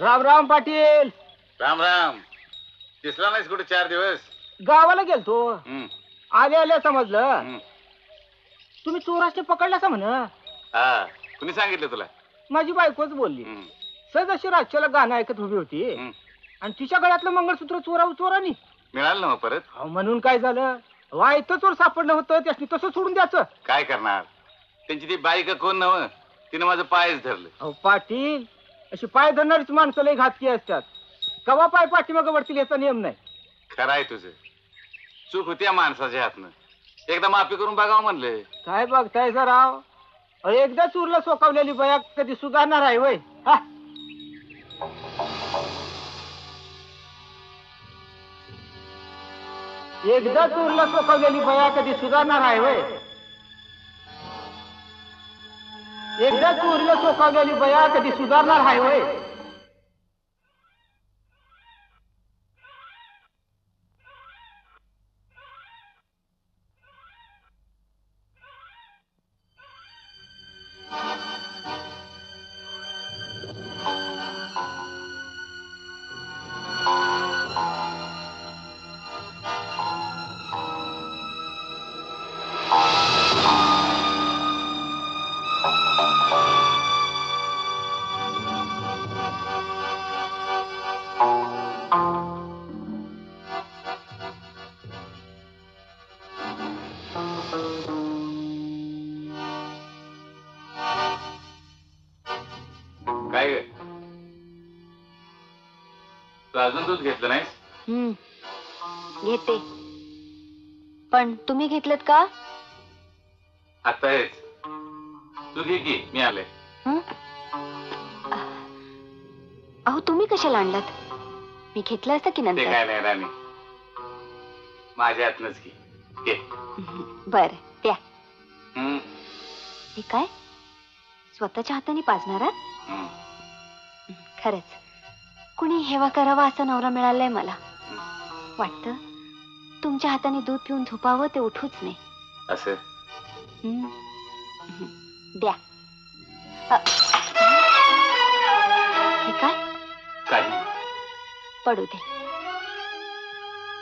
राम राम पाटील. राम राम. दिसला नाहीस कुठे 4 दिवस? गावाला गेलतो. आले आले समजलं तुम्ही चोराशे पकडला म्हण. हा, कुणी सांगितलं तुला? माझी बायकोच बोलली. सहज अशी रातच्याला गाणं ऐकत उभी होती आणि तिच्या गळ्यातलं मंगळसूत्र चोरानी मिळालं ना मग परत? म्हणून काय झालं, वायत चोर सापडलं होतं, त्यासनी तसं सोडून द्यायचं. काय करणार, त्यांची ती बाईक कोण नव, तिने माझं पायच धरलं. अहो पाटील, अशी पाय धरणारीच माणसं लय घातकी असतात. कवा पाय पाठीमागं वरतील याचा नियम नाही. खरं आहे तुझं, चूक होती या माणसाच्या हातनं. एकदा माफी करून बघावं म्हणलं. काय बघताय राव, एकदा चूरला सोकावलेली बया कधी सुधारणार आहे वय? एकदा चूरला सोकावलेली बया कधी सुधारणार आहे वय? एकदा चोरीला सोकावलेली बया कधी सुधारणार आहे वय? काय तू अजून दूध घेतलं नाहीस? घेते, पण तुम्ही घेतलेत का? आता हेच तू घे की, मी आले. अहो तुम्ही कशाला आणलात? मी घेतलं असतं की ते नंतर. काय नाही राणी, माझ्या हातनच घे. घे. बर द्या. हम्म. हे काय, स्वतःच्या हाताने पाजणारा? खरंच कुणी हेवा करावा असा नवरा मिळालाय मला. वाटतं तुमच्या हाताने दूध पिऊन झोपावं ते उठूच नाही असं. द्या. हे काय? काही पडू दे.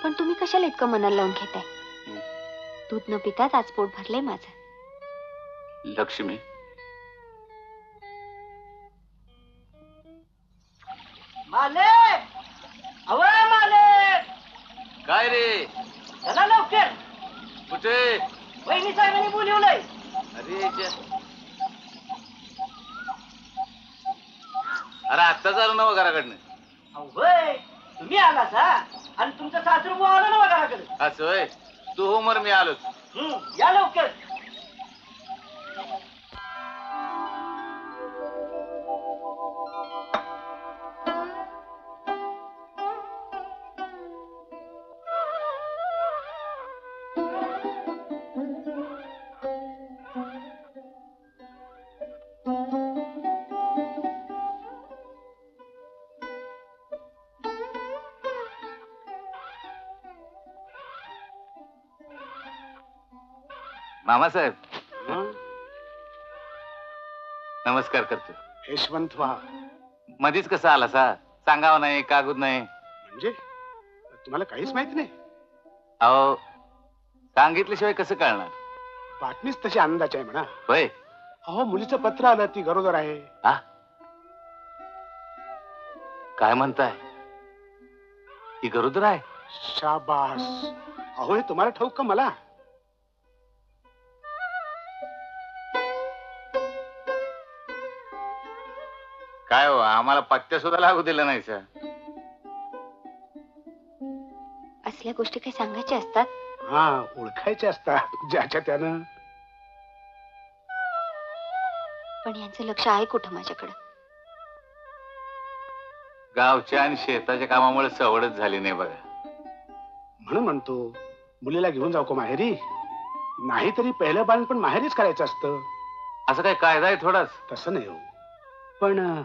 पण तुम्ही कशाला इतकं मनाला लावून घेताय? दूध न पिताच आज पोट भरलंय माझं. लक्ष्मी, मालक, अहो मालक. काय रे? चला लवकर, कुठे? वहिनी साहेबांनी बोलवलंय. अरे अरे आत्ताच आलो ना घराकडनं. होय, तुम्ही आला सा आणि तुमचं सासरू आलं ना घराकडे. असं होय, तू हो मर मी आलोच. या लवकर. मामासाहेब, नमस्कार करतो. यशवंत व्हा. मधीच कसा आला सा? सांगावं नाही, कागद नाही. म्हणजे तुम्हाला काहीच माहिती नाही? अहो, सांगितल्याशिवाय कसं कळणार? बातमीच तशी आनंदाची आहे म्हणा. होय. अहो, मुलीचं पत्र आलं, ती गरोदर आहे. काय म्हणताय? ती गरोदर आहे? शाबास. अहो, हे तुम्हाला ठाऊक का मला? काय हो, आम्हाला पत्त्या सुद्धा लागू दिला नाही सर. असल्या गोष्टी काही सांगायच्या असतात? हा, ओळखायचे असतात ज्याच्या त्यानं. पण यांचं लक्ष आहे कुठं माझ्याकडं? गावच्या आणि शेताच्या कामामुळे सवडच झाली नाही बघा. म्हणून म्हणतो, मुलीला घेऊन जाऊ का माहेरी? नाहीतरी पहिलं बाळ पण माहेरीच करायचं असतं. असं काय कायदा आहे थोडाच? तसं नाही हो, पण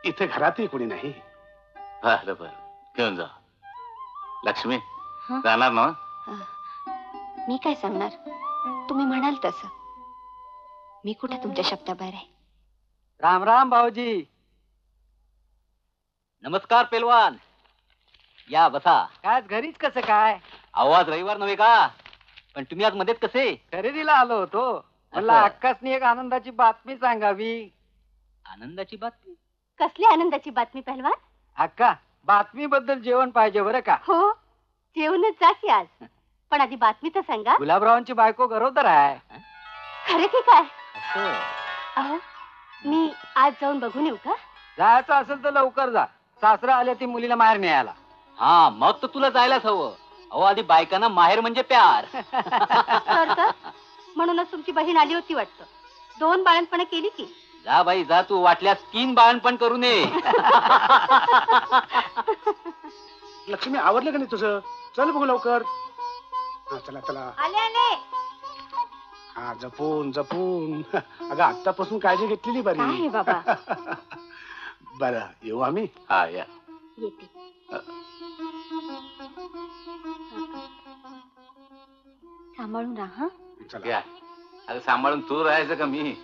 इथे घरातही कोणी नाही. बरं बरं, घेऊन जा. लक्ष्मी, जाणार ना? मी काय सांगणार, तुम्ही म्हणाल तसं. मी कुठे तुमच्या शब्दाबाहेर आहे? राम राम भाऊजी. नमस्कार पेलवान. या बसा. आज घरीच कसं काय? आवाज रविवार नव्हे का? पण तुम्ही आज मध्येच कसे? खरेदीला आलो होतो. मला असं. अक्कासनी एक आनंदाची बातमी सांगावी. आनंदाची बातमी? कसली आनंदाची बातमी पहलवान? अक्का, बातमी बद्दल जेवण पाहिजे बरं का? हो, जेवणच जा की आज. पण आधी बातमी तर सांगा. गुलाबरावांची बायको गरोदर आहे. खरे की काय? असं. अहो, मी आज जाऊन बघून येऊ का? जायचं असेल तर लवकर जा. सासरा आले ती मुलीला माहेर न्यायला. हा, मग तर तुला जायलाच हवं. अहो, आधी बायकांना माहेर म्हणजे प्यार. तर म्हणूनच तुमची बहीण आली होती वाटतं. 2 बाळंतपण केली की. जा बाई जा, तू वाटल्यास 3 बाळणपण करू नये. लक्ष्मी आवडलं का नाही तुझं? चल बघू लवकर. हा चला चला. आले आले. हा जपून जपून. अगं आतापासून काळजी घेतलेली बरी. काय हे बाबा? बरं येऊ आम्ही. हा या. येते. सांभाळून राहा. चला. या. अगं सांभाळून तू राहायचं का मी?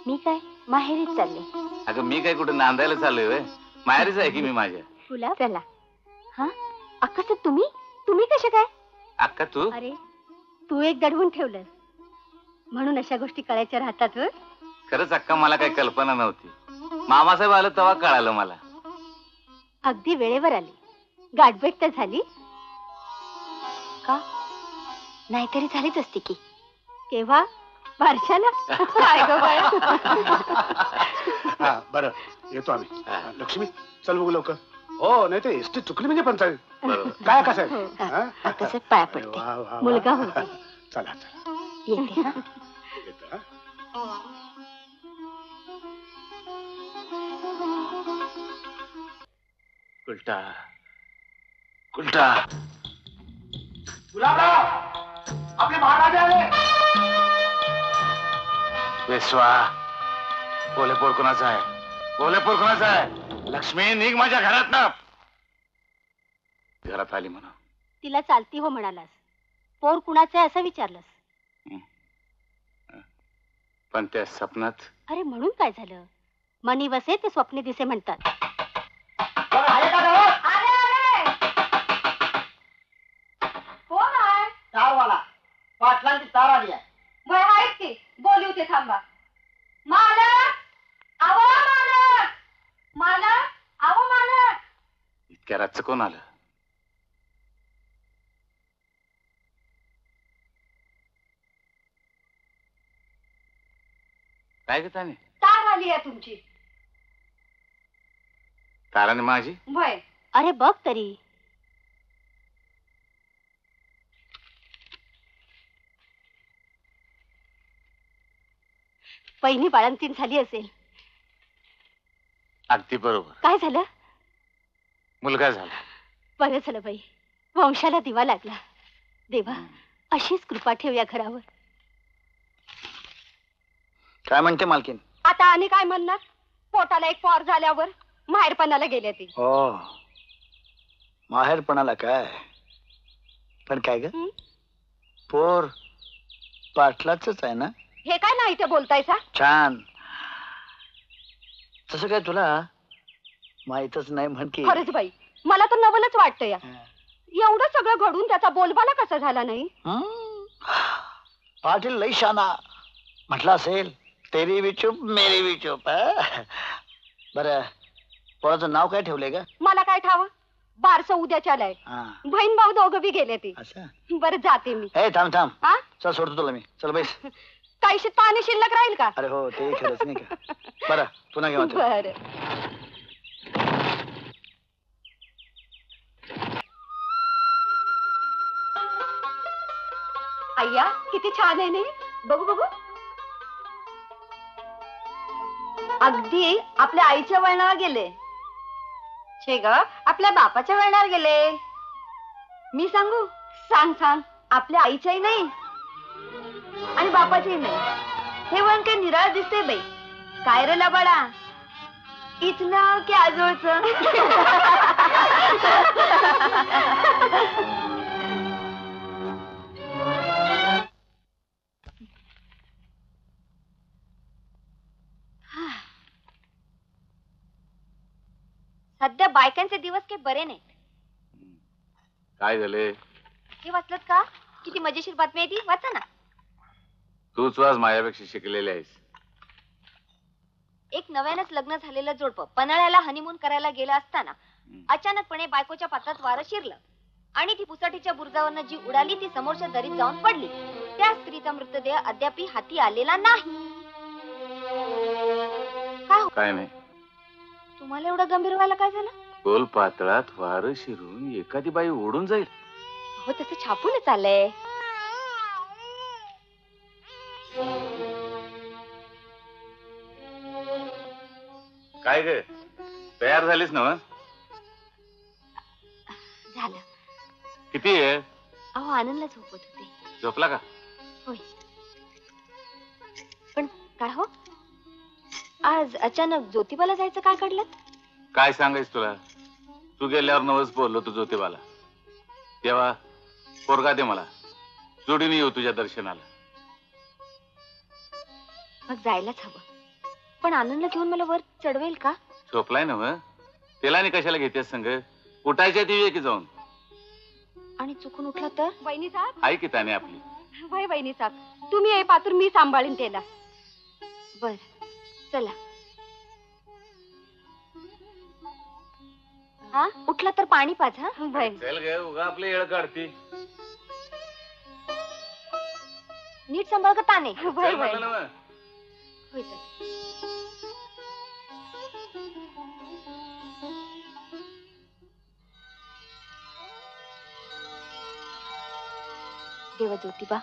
मी काय माहेरीच चालले. अगं मी काय कुठे नांदायला चाललोय व्हय? माहेरीच आहे की मी माझ्या. तुला चला. हा अक्का तुम्ही तुम्ही कसे काय? अक्का तू? अरे तू एक दडवून ठेवलंस म्हणून अशा गोष्टी कळायच्या राहतात. होय? खरंच अक्का मला काही कल्पना नव्हती. मामासाहेब आलं तेव्हा कळालं मला. अगदी वेळेवर आली. गाठभेट तर झाली का? नाहीतरी झालीच असती की. केव्हा? बारशाला. काय गं बाया? हा बरं येतो आम्ही. हा. लक्ष्मी चल बघू लवकर. हो नाही तर एसटी चुकली म्हणजे पंचायत. बरोबर. काय कसं आहे? हो, हा? अक्कासाहेब पाया अरे पडते. वा, वा, वा. मुलगा होते. चला चला येते हा. येतो, हा. उलटा उलटा. गुलाबराव आपले महाराजे आले. पेशवा बोलेपोर कोणाचा आहे? बोलेपोर कोणाचा आहे? लक्ष्मी निघ माझ्या घरात ना. घरात आली म्हणा. तिला चालती हो म्हणालास. पोर कुणाचं आहे असं विचारलंस. पण त्या सपनात अरे म्हणून काय झालं? मनी वसे ते स्वप्ने दिसे म्हणतात. कोण आहे? तारवाला पाटलांची तार आली आहे. वय आहेत की बोलू ते थांबा. मालक आवो मालक. मालक आवो मालक. इतक्या रातचं कोण आलं? काय ग त्याने? तार आली आहे तुमची. ताराने माझी? वय अरे बघ तरी. पहिली बाळंतीण झाली असेल. अगदी बरोबर. काय झालं? मुलगा झाला. बरं झालं बाई. वंशाला दिवा लागला. देवा अशीच कृपा ठेव या घरावर. काय म्हणते मालकीन? आता आणि काय म्हणणार? पोटाला एक पोर झाल्यावर माहेरपणाला गेले ती. हो माहेरपणाला काय? पण काय ग हं? पोर पाटलाच आहे ना? हे काय नाही ते बोलतायसा? छान. तसं काय तुला माहीतच नाही म्हण की. खरंच बाई मला तर नवलच वाटतं या. हं. एवढं सगळं घडून त्याचा बोलबाला कसा झाला नाही? पाटील लई शाना म्हटलं असेल. तेरी भी चूप मेरी भी चूप. बर पोराचं नाव काय ठेवलंय का? मला काय ठाव? बारस उद्याच्या आलंय. हा बहीण भाऊ दोघं बी गेले ती. असं. बरं जाते मी. ए थांब थांब. हा चल सोडतो तुला मी. चल बैस. काही पाणी शिल्लक राहील का? अरे हो ते खरंच नाही का. बरं पुन्हा घेऊन येतो. बर. अय्या किती छान आहे नाही. बघू बघू. अगदी आपल्या आईच्या वळणावर गेले. छे ग आपल्या बापाच्या वळणावर गेले. मी सांगू? सांग सांग. आपल्या आईच्याही नाही आणि बापाच्याही नाही. हे वळण काय निराळ दिसते बाई. काय रे लबाडा? इथलं की आजोळचं? सध्या बायकांचे दिवस काही बरे नाहीत. काय झाले? हे वाचलत का? किती मजेशीर बातमी आहे ती, वाचा ना. तूच वाज माझ्यापेक्षा शिकलेली आहेस. एक नव्यानच लग्न झालेलं जोडपं पन्हाळ्याला हनीमून करायला गेलं असताना अचानकपणे बायकोच्या पात्रात वारं शिरलं आणि ती पुसाटीच्या बुरुजावरनं जी उडाली ती समोरच्या दरीत जाऊन पडली. त्या स्त्रीचा मृतदेह अद्यापही हाती आलेला नाही. काय नाही, तुम्हाला एवढं गंभीर व्हायला काय झालं? खोल पातळात वारं शिरून एखादी बाई ओढून जाईल. हो तसं छापूनच आलंय. काय ग, तयार झालीस ना? झालं. किती आहे? अहो आनंदला झोपत होते. झोपला का? होय. पण काय हो, आज अचानक ज्योतिबाला जायचं काय काढलं? काय सांगायच तुला? तू गेल्यावर नवस बोललो तू ज्योतिबाला. तेव्हा पोरगा दे मला, जोडीने येऊ तुझ्या दर्शनाला. मग जायलाच हवं. पण आनंदला घेऊन मला वर चढवेल का? झोपलाय ना मग, त्याला आणि कशाला घेतेस संग? उठायच्या ती की जाऊन. आणि चुकून उठला तर? वहिनी साहेब, आहे की ताने आपली. वय वहिनी साहेब, तुम्ही हे पात्र मी सांभाळीन त्याला. बर चला. हा उठला तर पाणी पाज. हा वय चल ग, उगा आपली येळ काढती. नीट सांभाळ का ताने. चल म्हटलं ना मग. होय तर. देवा ज्योतिबा,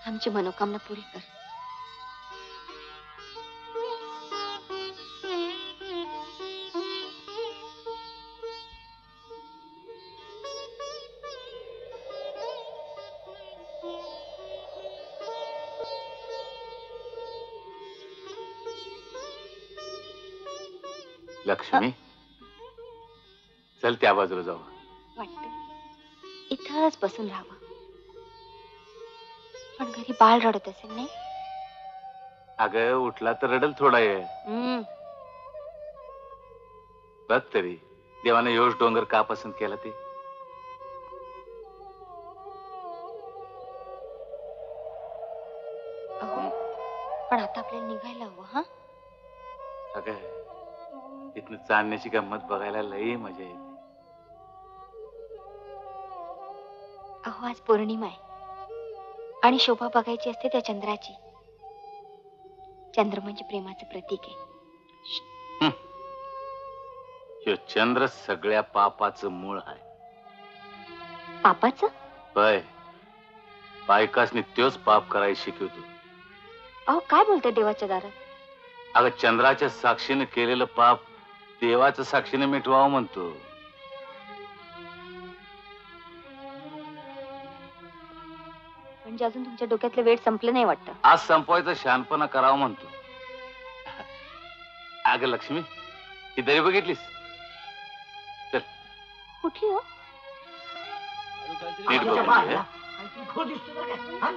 आमची मनोकामना पुरी कर. लक्ष्मी, चल त्या बाजूला जाऊ. वाटत इथंच बसून राहावं. पण घरी बाळ रडत असेल नाही? अगं उठला तर रडल थोडा आहे. बघ तरी देवाने योश डोंगर का पसंत केला ते. अहो पण आता आपल्याला निघायला हवं. हा अगं इथनं चालण्याची गंमत बघायला लई मजा येते. अहो आज पौर्णिमा आहे आणि शोभा बघायची असते त्या चंद्राची. चंद्र म्हणजे प्रेमाचं प्रतीक आहे. ह्यो चंद्र सगळ्या पापाचं मूळ आहे. पापाचं? होय, बायकासनी त्योच पाप करायला शिकवतो. अहो काय बोलते देवाच्या दारात? अगं चंद्राच्या साक्षीने केलेलं पाप देवाच्या साक्षीने मिटवावं म्हणतो. म्हणजे अजून तुमच्या डोक्यातलं वेळ संपलं नाही वाटतं. आज संपवायचं शहाणपणा करावं म्हणतो. अगं लक्ष्मी, ही दरी बघितलीस? चल कुठली हो? नीट बघ. काहीतरी घोर दिसतोय बरं का? हा?